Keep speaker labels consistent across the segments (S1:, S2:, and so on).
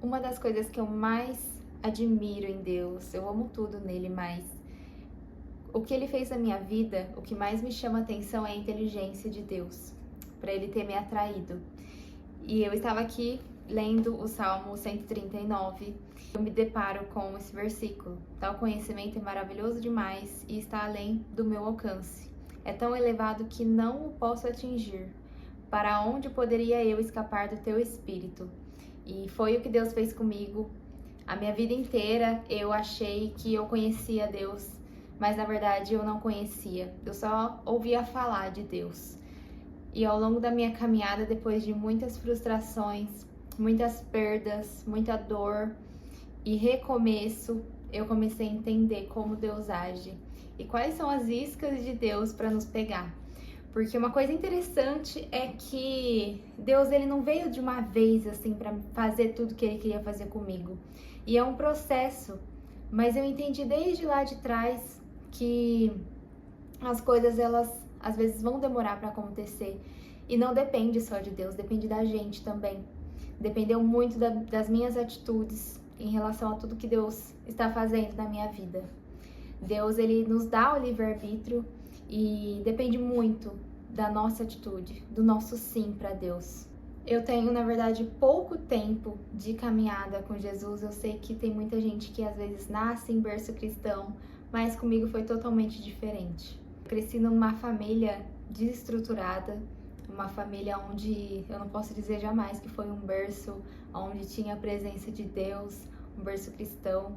S1: Uma das coisas que eu mais admiro em Deus, eu amo tudo nele, mas o que ele fez na minha vida, o que mais me chama a atenção é a inteligência de Deus, para ele ter me atraído. E eu estava aqui lendo o Salmo 139, eu me deparo com esse versículo. Tal conhecimento é maravilhoso demais e está além do meu alcance. É tão elevado que não o posso atingir. Para onde poderia eu escapar do teu espírito? E foi o que Deus fez comigo. A minha vida inteira eu achei que eu conhecia Deus, mas na verdade eu não conhecia. Eu só ouvia falar de Deus. E ao longo da minha caminhada, depois de muitas frustrações, muitas perdas, muita dor e recomeço, eu comecei a entender como Deus age e quais são as iscas de Deus para nos pegar. Porque uma coisa interessante é que Deus ele não veio de uma vez assim para fazer tudo que ele queria fazer comigo. E é um processo, mas eu entendi desde lá de trás que as coisas elas às vezes vão demorar para acontecer. E não depende só de Deus, depende da gente também. Dependeu muito das minhas atitudes em relação a tudo que Deus está fazendo na minha vida. Deus ele nos dá o livre-arbítrio e depende muito da nossa atitude, do nosso sim para Deus. Eu tenho, na verdade, pouco tempo de caminhada com Jesus. Eu sei que tem muita gente que às vezes nasce em berço cristão, mas comigo foi totalmente diferente. Eu cresci numa família desestruturada, uma família onde eu não posso dizer jamais que foi um berço onde tinha a presença de Deus, um berço cristão.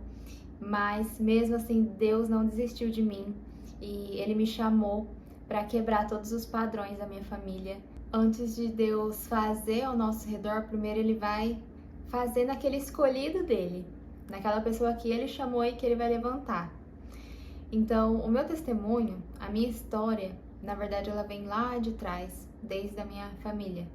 S1: Mas mesmo assim, Deus não desistiu de mim e Ele me chamou para quebrar todos os padrões da minha família. Antes de Deus fazer ao nosso redor, primeiro Ele vai fazer naquele escolhido dele, naquela pessoa que Ele chamou e que Ele vai levantar. Então, o meu testemunho, a minha história, na verdade, ela vem lá de trás, desde a minha família.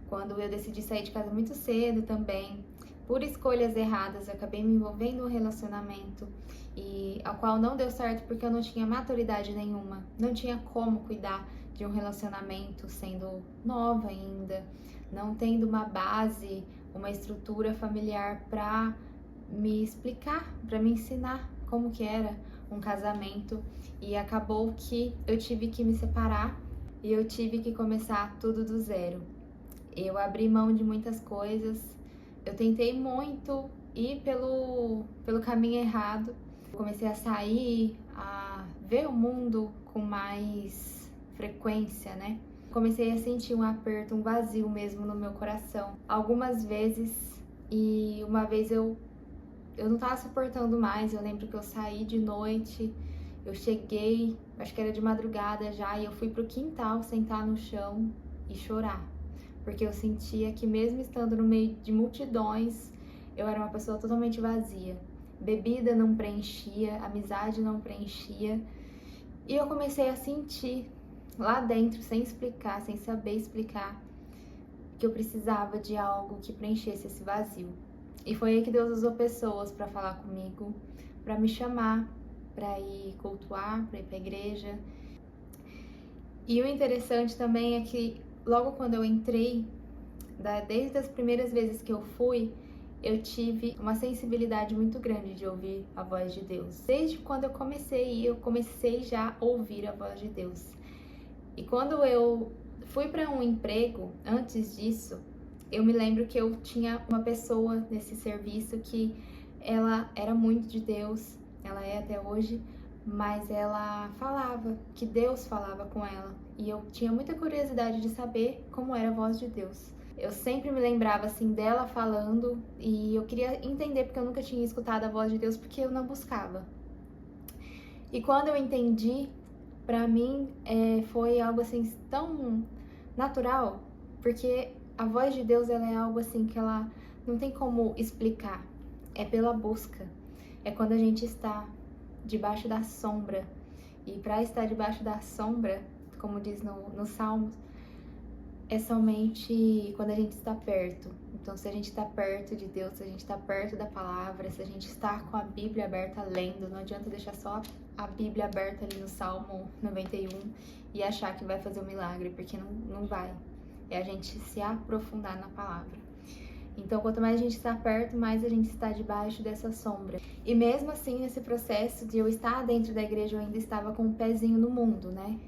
S1: Quando eu decidi sair de casa muito cedo também, por escolhas erradas, eu acabei me envolvendo em um relacionamento e ao qual não deu certo porque eu não tinha maturidade nenhuma, não tinha como cuidar de um relacionamento sendo nova ainda, não tendo uma base, uma estrutura familiar para me explicar, para me ensinar como que era um casamento, e acabou que eu tive que me separar e eu tive que começar tudo do zero. Eu abri mão de muitas coisas. Eu tentei muito ir pelo caminho errado. Comecei a sair, a ver o mundo com mais frequência, né? Comecei a sentir um aperto, um vazio mesmo no meu coração. Algumas vezes, e uma vez eu não tava suportando mais. Eu lembro que eu saí de noite, eu cheguei, acho que era de madrugada já, e eu fui pro quintal sentar no chão e chorar. Porque eu sentia que mesmo estando no meio de multidões, eu era uma pessoa totalmente vazia. Bebida não preenchia, amizade não preenchia. E eu comecei a sentir lá dentro, sem explicar, sem saber explicar, que eu precisava de algo que preenchesse esse vazio. E foi aí que Deus usou pessoas para falar comigo, para me chamar, para ir cultuar, para ir para a igreja. E o interessante também é que logo quando eu entrei, desde as primeiras vezes que eu fui, eu tive uma sensibilidade muito grande de ouvir a voz de Deus. Desde quando eu comecei já a ouvir a voz de Deus. E quando eu fui para um emprego, antes disso, eu me lembro que eu tinha uma pessoa nesse serviço que ela era muito de Deus, ela é até hoje, mas ela falava, que Deus falava com ela. E eu tinha muita curiosidade de saber como era a voz de Deus. Eu sempre me lembrava assim dela falando e eu queria entender porque eu nunca tinha escutado a voz de Deus porque eu não buscava. E quando eu entendi, pra mim foi algo assim tão natural, porque a voz de Deus ela é algo assim que ela não tem como explicar, é pela busca, é quando a gente está debaixo da sombra, e para estar debaixo da sombra, como diz no Salmos, é somente quando a gente está perto. Então, se a gente está perto de Deus, se a gente está perto da palavra, se a gente está com a Bíblia aberta lendo, não adianta deixar só a Bíblia aberta ali no Salmo 91 e achar que vai fazer um milagre, porque não vai. É a gente se aprofundar na palavra. Então, quanto mais a gente está perto, mais a gente está debaixo dessa sombra. E mesmo assim, nesse processo de eu estar dentro da igreja, eu ainda estava com um pezinho no mundo, né?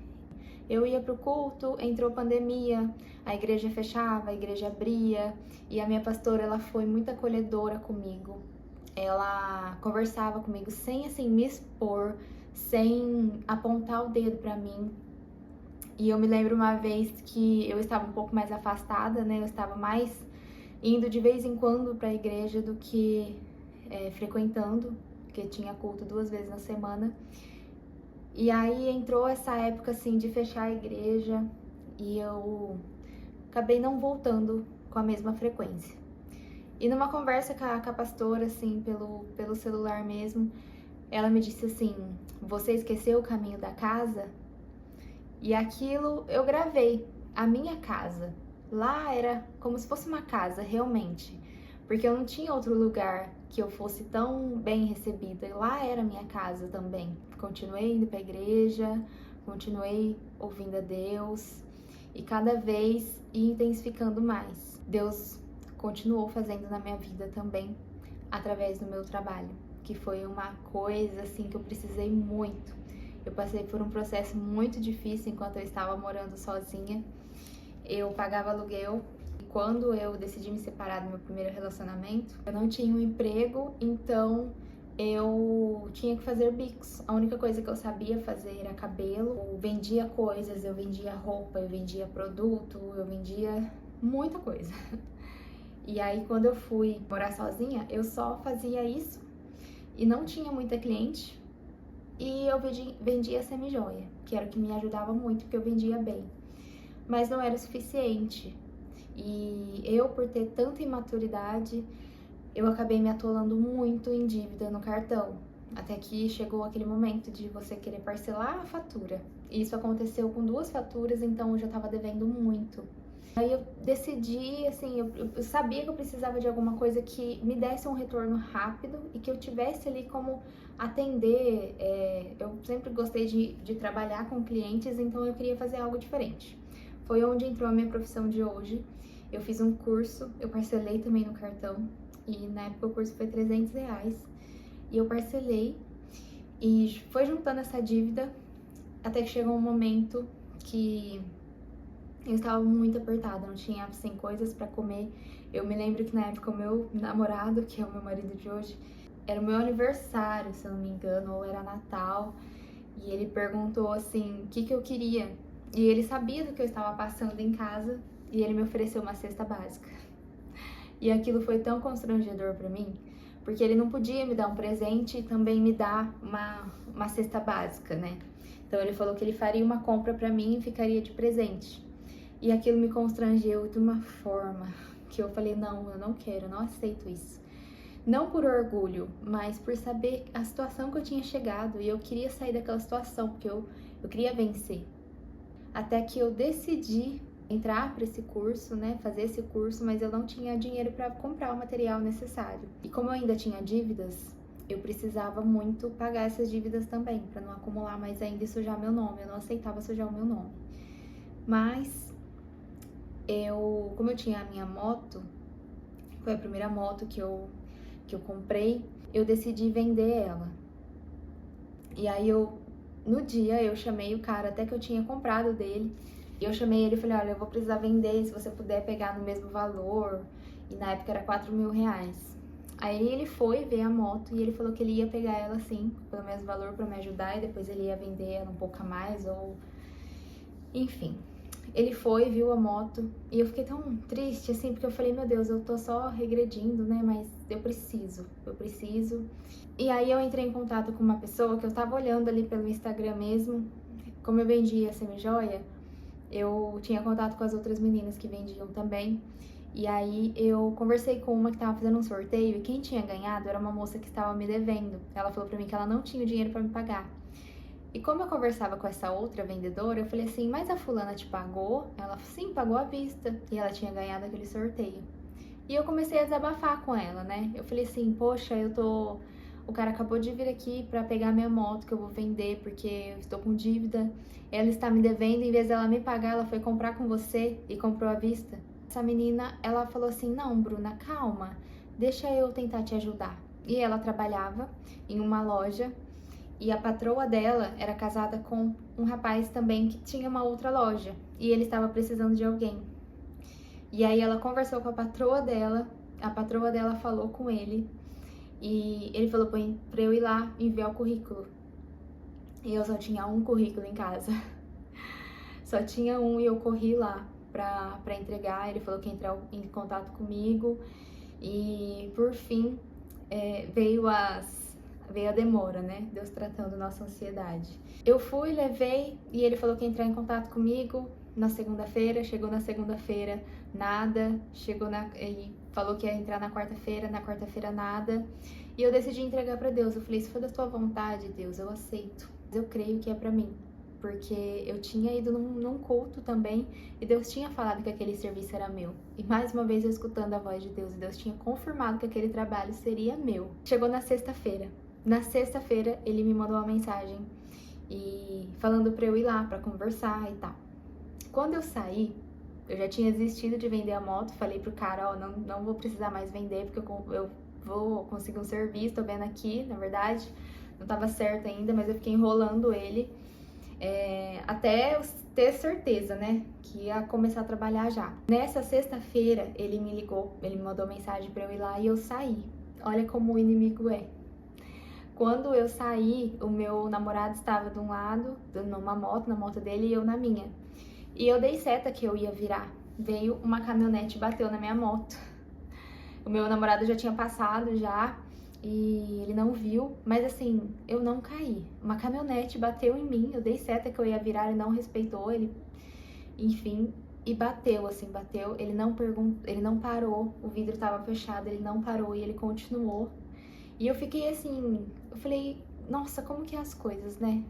S1: Eu ia pro culto, entrou pandemia, a igreja fechava, a igreja abria, e a minha pastora, ela foi muito acolhedora comigo. Ela conversava comigo sem, assim, me expor, sem apontar o dedo pra mim. E eu me lembro uma vez que eu estava um pouco mais afastada, né? Eu estava mais indo de vez em quando pra igreja do que frequentando, porque tinha culto 2 vezes na semana. E aí entrou essa época assim de fechar a igreja e eu acabei não voltando com a mesma frequência. E numa conversa com a pastora, assim, pelo celular mesmo, ela me disse assim: "Você esqueceu o caminho da casa?" E aquilo eu gravei, a minha casa. Lá era como se fosse uma casa, realmente. Porque eu não tinha outro lugar que eu fosse tão bem recebida. E lá era minha casa também. Continuei indo pra igreja, continuei ouvindo a Deus. E cada vez ia intensificando mais. Deus continuou fazendo na minha vida também, através do meu trabalho. Que foi uma coisa, assim, que eu precisei muito. Eu passei por um processo muito difícil enquanto eu estava morando sozinha. Eu pagava aluguel. Quando eu decidi me separar do meu primeiro relacionamento, eu não tinha um emprego, então eu tinha que fazer bicos. A única coisa que eu sabia fazer era cabelo. Eu vendia coisas, eu vendia roupa, eu vendia produto, eu vendia muita coisa. E aí, quando eu fui morar sozinha, eu só fazia isso e não tinha muita cliente. E eu vendia semi-joia, que era o que me ajudava muito, porque eu vendia bem. Mas não era o suficiente. E eu, por ter tanta imaturidade, eu acabei me atolando muito em dívida no cartão. Até que chegou aquele momento de você querer parcelar a fatura. E isso aconteceu com 2 faturas, então eu já estava devendo muito. Aí eu decidi, assim, eu sabia que eu precisava de alguma coisa que me desse um retorno rápido e que eu tivesse ali como atender. Eu sempre gostei de trabalhar com clientes, então eu queria fazer algo diferente. Foi onde entrou a minha profissão de hoje. Eu fiz um curso, eu parcelei também no cartão, e na época o curso foi R$ 300, e eu parcelei, e foi juntando essa dívida, até que chegou um momento que eu estava muito apertada, não tinha, assim, coisas pra comer. Eu me lembro que na época o meu namorado, que é o meu marido de hoje, era o meu aniversário, se eu não me engano, ou era Natal, e ele perguntou, assim, o que eu queria. E ele sabia do que eu estava passando em casa, e ele me ofereceu uma cesta básica. E aquilo foi tão constrangedor pra mim, porque ele não podia me dar um presente e também me dar uma cesta básica, né? Então ele falou que ele faria uma compra pra mim e ficaria de presente. E aquilo me constrangeu de uma forma que eu falei: não, eu não quero, eu não aceito isso. Não por orgulho, mas por saber a situação que eu tinha chegado, e eu queria sair daquela situação, porque eu queria vencer. Até que eu decidi entrar para esse curso, né, fazer esse curso, mas eu não tinha dinheiro para comprar o material necessário. E como eu ainda tinha dívidas, eu precisava muito pagar essas dívidas também, para não acumular mais ainda e sujar meu nome. Eu não aceitava sujar o meu nome. Mas como eu tinha a minha moto, foi a primeira moto que eu comprei, eu decidi vender ela. E aí no dia eu chamei o cara, até que eu tinha comprado dele, e eu chamei ele e falei: olha, eu vou precisar vender, se você puder pegar no mesmo valor. E na época era R$ 4.000. Aí ele foi ver a moto e ele falou que ele ia pegar ela assim, pelo mesmo valor, pra me ajudar, e depois ele ia vender ela um pouco a mais, ou enfim. Ele foi, viu a moto, e eu fiquei tão triste, assim, porque eu falei: meu Deus, eu tô só regredindo, né, mas eu preciso. E aí eu entrei em contato com uma pessoa que eu tava olhando ali pelo Instagram mesmo. Como eu vendia semi-joia, eu tinha contato com as outras meninas que vendiam também. E aí eu conversei com uma que tava fazendo um sorteio, e quem tinha ganhado era uma moça que estava me devendo. Ela falou pra mim que ela não tinha o dinheiro pra me pagar. E como eu conversava com essa outra vendedora, eu falei assim: mas a fulana te pagou? Ela: sim, pagou à vista. E ela tinha ganhado aquele sorteio. E eu comecei a desabafar com ela, né? Eu falei assim: poxa, o cara acabou de vir aqui pra pegar minha moto que eu vou vender porque eu estou com dívida. Ela está me devendo, em vez dela me pagar, ela foi comprar com você e comprou à vista. Essa menina, ela falou assim, não, Bruna, calma, deixa eu tentar te ajudar. E ela trabalhava em uma loja e a patroa dela era casada com um rapaz também que tinha uma outra loja e ele estava precisando de alguém. E aí ela conversou com a patroa dela falou com ele e ele falou pra eu ir lá enviar o currículo. E eu só tinha um currículo em casa. Só tinha um e eu corri lá pra entregar. Ele falou que ia entrar em contato comigo. E por fim veio a demora, né? Deus tratando nossa ansiedade. Eu fui, levei e ele falou que ia entrar em contato comigo na segunda-feira. Chegou na segunda-feira, nada. E falou que ia entrar na quarta-feira nada. E eu decidi entregar pra Deus. Eu falei, se for da tua vontade, Deus, eu aceito. Eu creio que é pra mim. Porque eu tinha ido num culto também e Deus tinha falado que aquele serviço era meu. E mais uma vez eu escutando a voz de Deus e Deus tinha confirmado que aquele trabalho seria meu. Chegou na sexta-feira. Na sexta-feira ele me mandou uma mensagem e falando pra eu ir lá pra conversar e tal. Quando eu saí, eu já tinha desistido de vender a moto. Falei pro cara, ó, não vou precisar mais vender porque eu vou conseguir um serviço, tô vendo aqui, na verdade. Não tava certo ainda, mas eu fiquei enrolando ele. Até eu ter certeza, né, que ia começar a trabalhar já. Nessa sexta-feira, ele me ligou, ele me mandou mensagem pra eu ir lá e eu saí. Olha como o inimigo é. Quando eu saí, o meu namorado estava de um lado, numa moto, na moto dele, e eu na minha. E eu dei seta que eu ia virar. Veio uma caminhonete e bateu na minha moto. O meu namorado já tinha passado já, e ele não viu, mas assim, eu não caí. Uma caminhonete bateu em mim, eu dei seta que eu ia virar, ele não respeitou, enfim, e bateu, ele não parou, o vidro tava fechado, ele não parou e ele continuou. E eu fiquei assim, eu falei, nossa, como que é as coisas, né?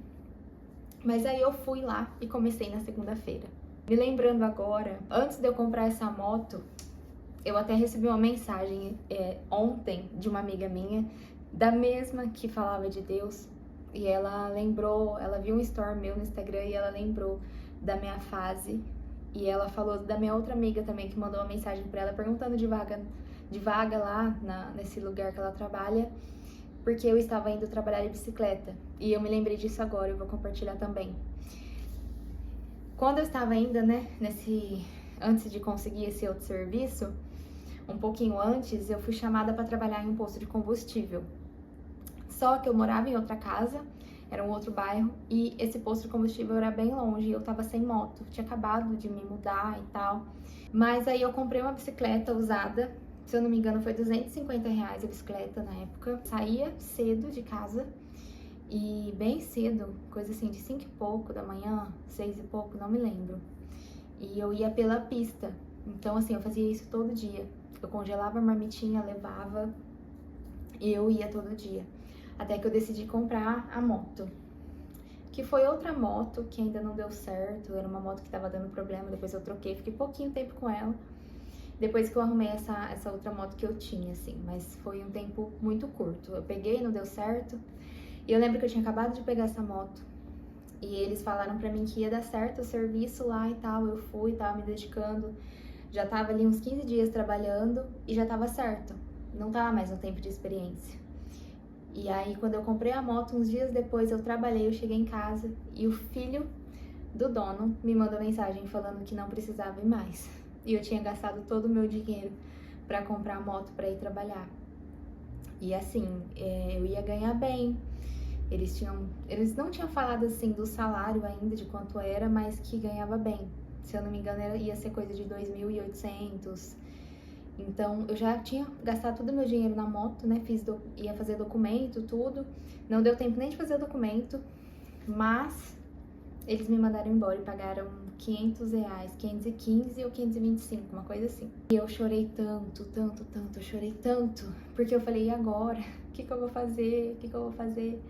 S1: Mas aí eu fui lá e comecei na segunda-feira. Me lembrando agora, antes de eu comprar essa moto, eu até recebi uma mensagem ontem de uma amiga minha, da mesma que falava de Deus, e ela lembrou, ela viu um story meu no Instagram e ela lembrou da minha fase, e ela falou da minha outra amiga também que mandou uma mensagem pra ela perguntando de vaga lá nesse lugar que ela trabalha, porque eu estava indo trabalhar de bicicleta, e eu me lembrei disso agora, eu vou compartilhar também. Quando eu estava ainda, né, antes de conseguir esse outro serviço, um pouquinho antes, eu fui chamada para trabalhar em um posto de combustível. Só que eu morava em outra casa, era um outro bairro, e esse posto de combustível era bem longe, e eu tava sem moto, tinha acabado de me mudar e tal. Mas aí eu comprei uma bicicleta usada, se eu não me engano foi R$250 a bicicleta na época. Saía cedo de casa, e bem cedo, coisa assim de 5 e pouco da manhã, 6 e pouco, não me lembro. E eu ia pela pista, então assim, eu fazia isso todo dia. Eu congelava a marmitinha, levava e eu ia todo dia. Até que eu decidi comprar a moto. Que foi outra moto que ainda não deu certo. Era uma moto que tava dando problema, depois eu troquei. Fiquei pouquinho tempo com ela. Depois que eu arrumei essa outra moto que eu tinha, assim. Mas foi um tempo muito curto. Eu peguei, não deu certo. E eu lembro que eu tinha acabado de pegar essa moto. E eles falaram pra mim que ia dar certo o serviço lá e tal. Eu fui, tava me dedicando. Já tava ali uns 15 dias trabalhando e já tava certo. Não tava mais no tempo de experiência. E aí, quando eu comprei a moto, uns dias depois eu trabalhei, eu cheguei em casa e o filho do dono me mandou mensagem falando que não precisava ir mais. E eu tinha gastado todo o meu dinheiro pra comprar a moto pra ir trabalhar. E assim, eu ia ganhar bem. Eles não tinham falado assim do salário ainda, de quanto era, mas que ganhava bem. Se eu não me engano, ia ser coisa de 2.800. Então, eu já tinha gastado todo o meu dinheiro na moto, né? Ia fazer documento, tudo. Não deu tempo nem de fazer o documento, mas eles me mandaram embora e pagaram R$500, 515 ou 525, uma coisa assim. E eu chorei tanto, eu chorei tanto, porque eu falei, e agora? O que eu vou fazer?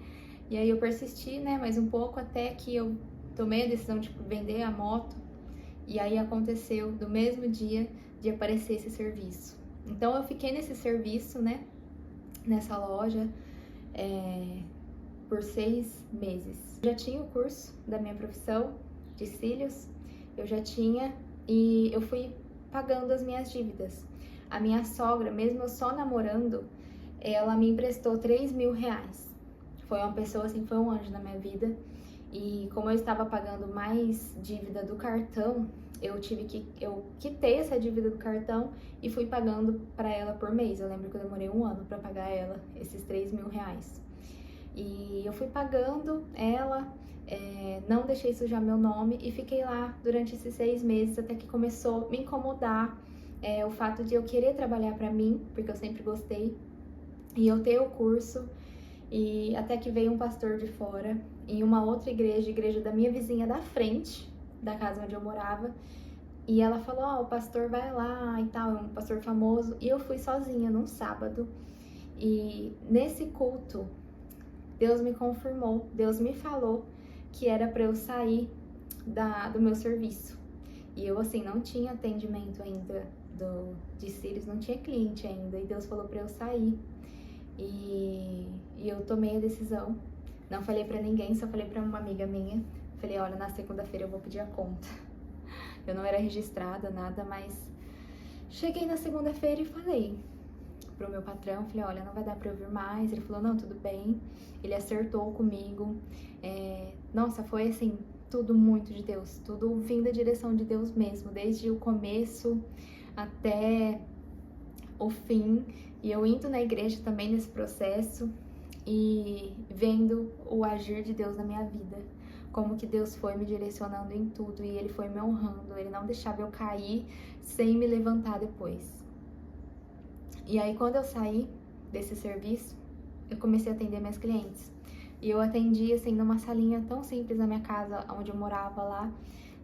S1: E aí eu persisti, né, mais um pouco, até que eu tomei a decisão de vender a moto. E aí aconteceu do mesmo dia de aparecer esse serviço. Então eu fiquei nesse serviço, né, nessa loja, por 6 meses. Eu já tinha o curso da minha profissão de cílios, eu já tinha, e eu fui pagando as minhas dívidas. A minha sogra, mesmo eu só namorando, ela me emprestou R$ 3.000. Foi uma pessoa assim, foi um anjo na minha vida. E como eu estava pagando mais dívida do cartão, eu quitei essa dívida do cartão e fui pagando para ela por mês. Eu lembro que eu demorei um ano para pagar ela esses R$ 3.000. E eu fui pagando ela, não deixei sujar meu nome e fiquei lá durante esses 6 meses até que começou a me incomodar o fato de eu querer trabalhar para mim, porque eu sempre gostei, e eu ter o curso. E até que veio um pastor de fora, em uma outra igreja da minha vizinha da frente, da casa onde eu morava, e ela falou, o pastor vai lá e tal, é um pastor famoso, e eu fui sozinha num sábado, e nesse culto, Deus me confirmou, Deus me falou que era para eu sair do meu serviço. E eu, assim, não tinha atendimento ainda de Sirius, não tinha cliente ainda, e Deus falou para eu sair. E eu tomei a decisão, não falei pra ninguém, só falei pra uma amiga minha. Falei, olha, na segunda-feira eu vou pedir a conta. Eu não era registrada, nada, mas cheguei na segunda-feira e falei pro meu patrão, falei, olha, não vai dar pra eu vir mais. Ele falou, não, tudo bem. Ele acertou comigo. Nossa, foi assim, tudo muito de Deus, tudo vindo da direção de Deus mesmo, desde o começo até o fim. E eu indo na igreja também nesse processo e vendo o agir de Deus na minha vida. Como que Deus foi me direcionando em tudo e Ele foi me honrando. Ele não deixava eu cair sem me levantar depois. E aí quando eu saí desse serviço, eu comecei a atender meus clientes. E eu atendia assim numa salinha tão simples na minha casa, onde eu morava lá,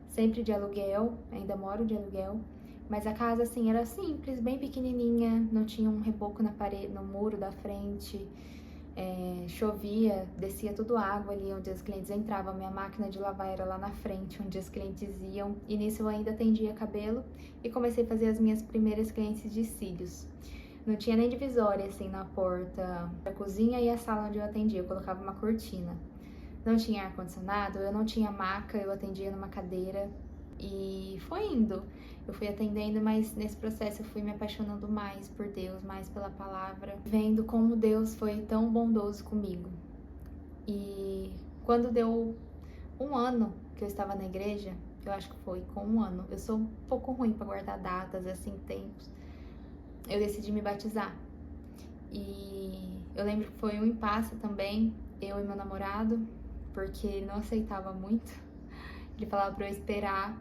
S1: sempre de aluguel, ainda moro de aluguel. Mas a casa, assim, era simples, bem pequenininha, não tinha um reboco na parede, no muro da frente, chovia, descia tudo água ali onde os clientes entravam, minha máquina de lavar era lá na frente, onde os clientes iam, e nisso eu ainda atendia cabelo e comecei a fazer as minhas primeiras clientes de cílios. Não tinha nem divisória, assim, na porta da cozinha e a sala onde eu atendia, eu colocava uma cortina. Não tinha ar-condicionado, eu não tinha maca, eu atendia numa cadeira. E foi indo, eu fui atendendo, mas nesse processo eu fui me apaixonando mais por Deus, mais pela palavra, vendo como Deus foi tão bondoso comigo. E quando deu um ano que eu estava na igreja, eu acho que foi com um ano, eu sou um pouco ruim para guardar datas, assim, tempos, eu decidi me batizar. E eu lembro que foi um impasse também, eu e meu namorado, porque ele não aceitava muito, ele falava para eu esperar,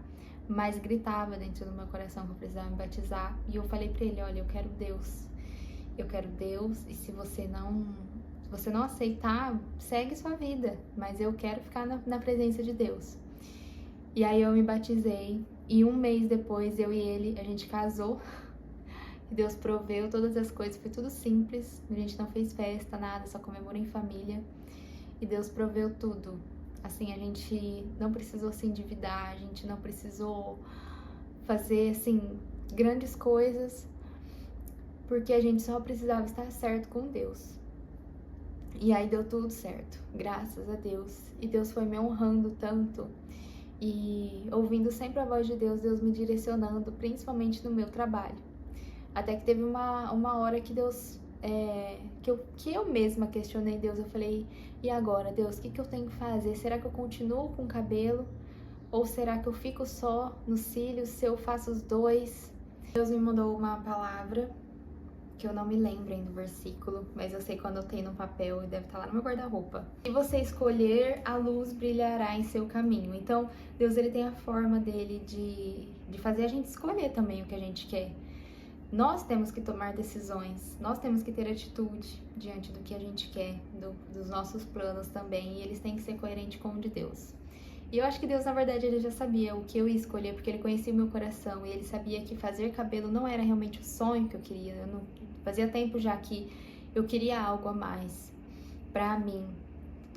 S1: mas gritava dentro do meu coração que eu precisava me batizar. E eu falei pra ele, olha, eu quero Deus, e se você não aceitar, segue sua vida, mas eu quero ficar na presença de Deus. E aí eu me batizei, e um mês depois, eu e ele, a gente casou, e Deus proveu todas as coisas, foi tudo simples, a gente não fez festa, nada, só comemorou em família, e Deus proveu tudo. Assim, a gente não precisou se endividar, a gente não precisou fazer, assim, grandes coisas, porque a gente só precisava estar certo com Deus. E aí deu tudo certo, graças a Deus. E Deus foi me honrando tanto. E ouvindo sempre a voz de Deus, Deus me direcionando, principalmente no meu trabalho. Até que teve uma hora que Deus... que eu mesma questionei Deus, eu falei, e agora, Deus, o que eu tenho que fazer? Será que eu continuo com o cabelo? Ou será que eu fico só nos cílios, se eu faço os dois? Deus me mandou uma palavra, que eu não me lembro ainda do versículo, mas eu sei quando eu tenho no papel e deve estar lá no meu guarda-roupa. Se você escolher, a luz brilhará em seu caminho. Então, Deus, ele tem a forma dele de fazer a gente escolher também o que a gente quer. Nós temos que tomar decisões, nós temos que ter atitude diante do que a gente quer, dos nossos planos também, e eles têm que ser coerentes com o de Deus. E eu acho que Deus, na verdade, ele já sabia o que eu ia escolher, porque ele conhecia o meu coração, e ele sabia que fazer cabelo não era realmente o sonho que eu queria. Fazia tempo já que eu queria algo a mais pra mim,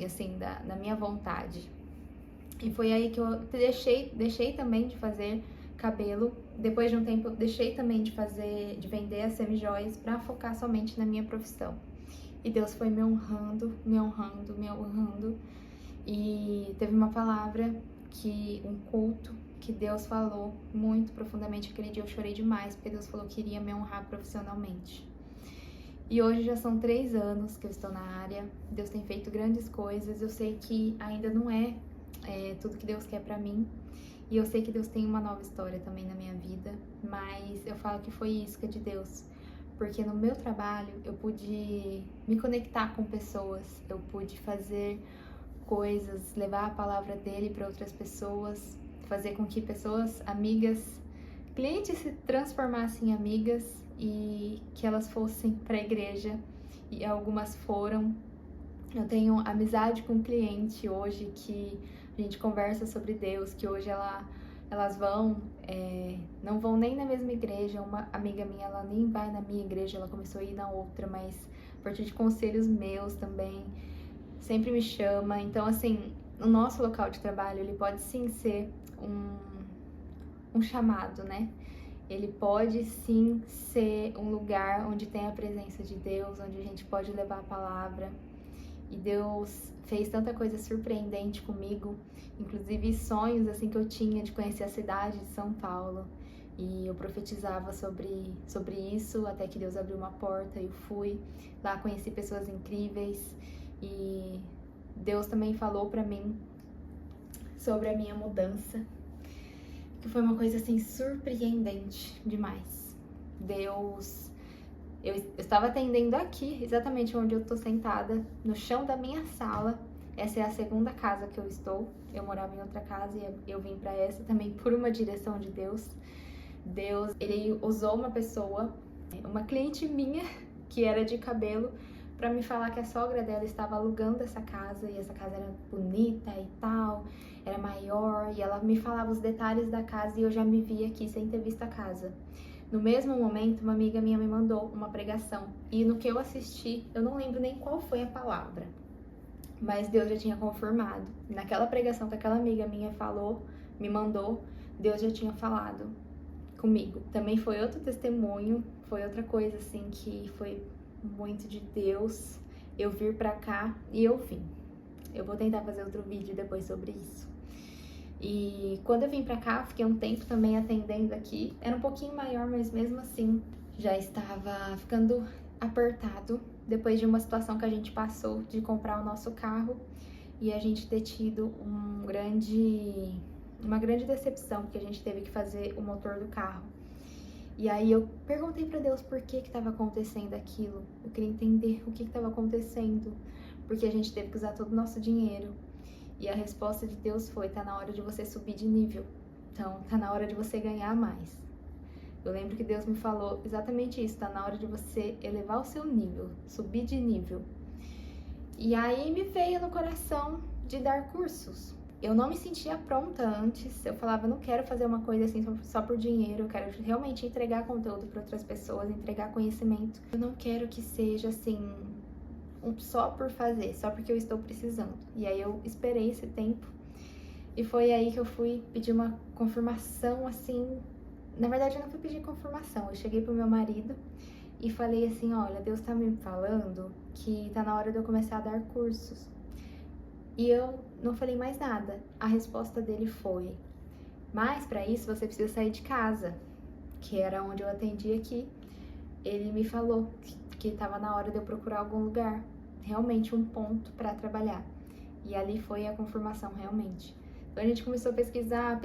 S1: assim, da minha vontade. E foi aí que eu deixei também de fazer cabelo. Depois de um tempo, eu deixei também de vender as semijoias para focar somente na minha profissão. E Deus foi me honrando, me honrando, me honrando. E teve uma palavra um culto que Deus falou muito profundamente aquele dia. Eu chorei demais, porque Deus falou que iria me honrar profissionalmente. E hoje já são 3 anos que eu estou na área. Deus tem feito grandes coisas. Eu sei que ainda não é tudo que Deus quer pra mim. E eu sei que Deus tem uma nova história também na minha vida. Mas eu falo que foi isca de Deus. Porque no meu trabalho eu pude me conectar com pessoas. Eu pude fazer coisas, levar a palavra dele para outras pessoas. Fazer com que pessoas, amigas, clientes se transformassem em amigas e que elas fossem para a igreja, e algumas foram. Eu tenho amizade com um cliente hoje que a gente conversa sobre Deus, que hoje elas não vão nem na mesma igreja. Uma amiga minha, ela nem vai na minha igreja, ela começou a ir na outra, mas a partir de conselhos meus também, sempre me chama. Então, assim, o nosso local de trabalho, ele pode sim ser um chamado, né? Ele pode sim ser um lugar onde tem a presença de Deus, onde a gente pode levar a palavra. E Deus fez tanta coisa surpreendente comigo, inclusive sonhos assim que eu tinha de conhecer a cidade de São Paulo. E eu profetizava sobre isso, até que Deus abriu uma porta e eu fui lá, conheci pessoas incríveis. E Deus também falou pra mim sobre a minha mudança, que foi uma coisa assim surpreendente demais. Eu estava atendendo aqui, exatamente onde eu tô sentada, no chão da minha sala. Essa é a segunda casa que eu estou. Eu morava em outra casa e eu vim pra essa também por uma direção de Deus. Deus, ele usou uma pessoa, uma cliente minha, que era de cabelo, pra me falar que a sogra dela estava alugando essa casa, e essa casa era bonita e tal, era maior, e ela me falava os detalhes da casa e eu já me vi aqui sem ter visto a casa. No mesmo momento, uma amiga minha me mandou uma pregação, e no que eu assisti, eu não lembro nem qual foi a palavra, mas Deus já tinha confirmado. Naquela pregação que aquela amiga minha falou, me mandou, Deus já tinha falado comigo. Também foi outro testemunho, foi outra coisa assim que foi muito de Deus, eu vir pra cá e eu vim. Eu vou tentar fazer outro vídeo depois sobre isso. E quando eu vim pra cá, fiquei um tempo também atendendo aqui. Era um pouquinho maior, mas mesmo assim já estava ficando apertado depois de uma situação que a gente passou de comprar o nosso carro e a gente ter tido uma grande decepção, porque a gente teve que fazer o motor do carro. E aí eu perguntei pra Deus por que estava acontecendo aquilo. Eu queria entender o que estava acontecendo, porque a gente teve que usar todo o nosso dinheiro. E a resposta de Deus foi: tá na hora de você subir de nível. Então, tá na hora de você ganhar mais. Eu lembro que Deus me falou exatamente isso: tá na hora de você elevar o seu nível, subir de nível. E aí me veio no coração de dar cursos. Eu não me sentia pronta antes. Eu falava, não quero fazer uma coisa assim só por dinheiro. Eu quero realmente entregar conteúdo para outras pessoas, entregar conhecimento. Eu não quero que seja assim, só por fazer, só porque eu estou precisando. E aí eu esperei esse tempo. E foi aí que eu fui pedir uma confirmação, assim. Na verdade, eu não fui pedir confirmação. Eu cheguei pro meu marido e falei assim: olha, Deus tá me falando que tá na hora de eu começar a dar cursos. E eu não falei mais nada. A resposta dele foi: mas para isso você precisa sair de casa, que era onde eu atendi aqui. Ele me falou que estava na hora de eu procurar algum lugar, realmente um ponto para trabalhar. E ali foi a confirmação, realmente. Então a gente começou a pesquisar.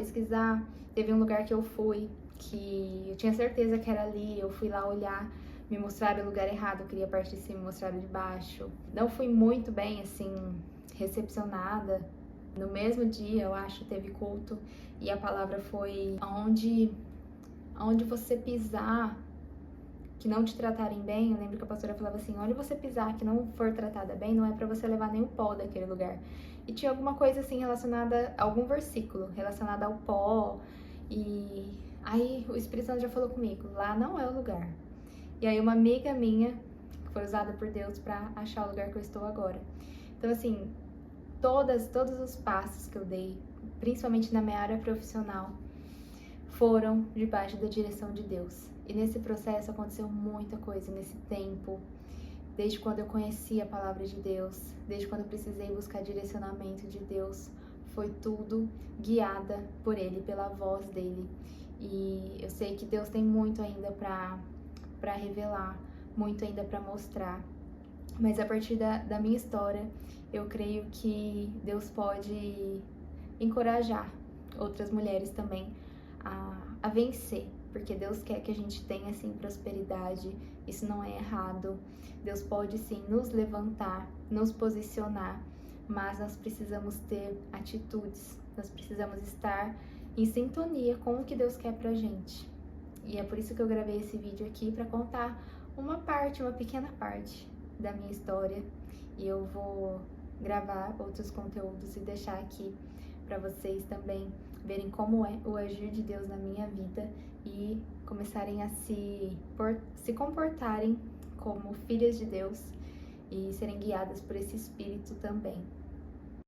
S1: Teve um lugar que eu fui, que eu tinha certeza que era ali. Eu fui lá olhar, me mostraram o lugar errado, eu queria a parte de cima, me mostraram de baixo. Não fui muito bem, assim, recepcionada. No mesmo dia, eu acho, teve culto e a palavra foi: aonde você pisar, que não te tratarem bem. Eu lembro que a pastora falava assim: onde você pisar que não for tratada bem, não é pra você levar nem o pó daquele lugar. E tinha alguma coisa assim relacionada a algum versículo relacionado ao pó. E aí o Espírito Santo já falou comigo: lá não é o lugar. E aí uma amiga minha, que foi usada por Deus pra achar o lugar que eu estou agora. Então assim, todos os passos que eu dei, principalmente na minha área profissional, foram debaixo da direção de Deus. E nesse processo aconteceu muita coisa nesse tempo, desde quando eu conheci a palavra de Deus, desde quando eu precisei buscar direcionamento de Deus. foi tudo guiada por Ele, pela voz dele. E eu sei que Deus tem muito ainda para revelar, muito ainda para mostrar. Mas a partir da minha história, eu creio que Deus pode encorajar outras mulheres também a vencer, porque Deus quer que a gente tenha sim prosperidade, isso não é errado. Deus pode sim nos levantar, nos posicionar, mas nós precisamos ter atitudes, nós precisamos estar em sintonia com o que Deus quer pra gente. E é por isso que eu gravei esse vídeo aqui, para contar uma pequena parte da minha história, e eu vou gravar outros conteúdos e deixar aqui para vocês também verem como é o agir de Deus na minha vida e começarem a se comportarem como filhas de Deus e serem guiadas por esse Espírito também.